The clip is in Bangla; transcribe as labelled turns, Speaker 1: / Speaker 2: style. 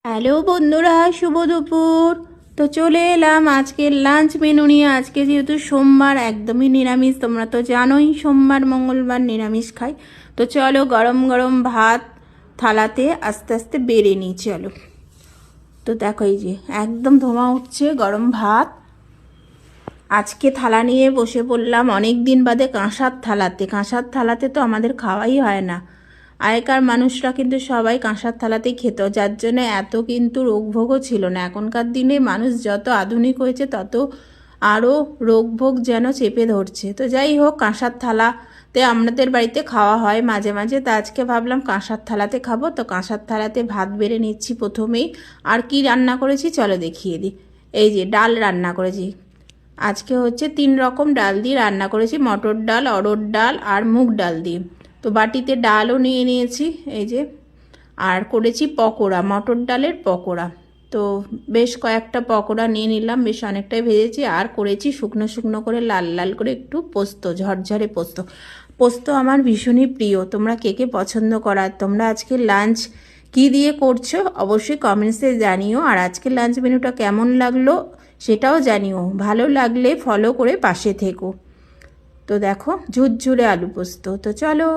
Speaker 1: হ্যালো বন্ধুরা, শুভ দুপুর। তো চলে এলাম আজকের লাঞ্চ মেনু নিয়ে। আজকে যেহেতু সোমবার, একদমই নিরামিষ। তোমরা তো জানোই সোমবার মঙ্গলবার নিরামিষ খাই। তো চলো গরম গরম ভাত থালাতে আস্তে আস্তে বেড়ে নিই। চলো, তো দেখো এই যে একদম ধোঁয়া উঠছে গরম ভাত। আজকে থালা নিয়ে বসে পড়লাম অনেক দিন বাদে কাঁসার থালাতে। কাঁসার থালাতে তো আমাদের খাওয়াই হয় না। আগেকার মানুষরা কিন্তু সবাই কাঁসার থালাতেই খেত, যার জন্য এত কিন্তু রোগভোগও ছিল না। এখনকার দিনে মানুষ যত আধুনিক হয়েছে তত আরও রোগভোগ যেন চেপে ধরছে। তো যাই হোক, কাঁসার থালাতে আমাদের বাড়িতে খাওয়া হয় মাঝে মাঝে। তা আজকে ভাবলাম কাঁসার থালাতে খাবো। তো কাঁসার থালাতে ভাত বেড়ে নিচ্ছি প্রথমেই। আর কি রান্না করেছি চলো দেখিয়ে দিই। এই যে ডাল রান্না করেছি। আজকে হচ্ছে 3 রকম ডাল দিয়ে রান্না করেছি, মটর ডাল, অড়হর ডাল আর মুগ ডাল দিয়ে। তো বাটিতে ডালও নিয়ে নিয়েছি এই যে। আর করেছি পকোড়া, মটর ডালের পকোড়া। তো বেশ কয়েকটা পকোড়া নিয়ে নিলাম, বেশ অনেকটাই ভেজেছি। আর করেছি শুকনো শুকনো করে লাল লাল করে একটু পোস্ত, ঝরঝরে পোস্ত। পোস্ত আমার ভীষণই প্রিয়। তোমরা কে কে পছন্দ করা? তোমরা আজকে লাঞ্চ কি দিয়ে করছো অবশ্যই কমেন্টসে জানিও। আর আজকের লাঞ্চ মেনুটা কেমন লাগলো সেটাও জানিও। ভালো লাগলে ফলো করে পাশে থেকো। তো দেখো ঝুরঝুরে আলু পোস্ত। তো চলো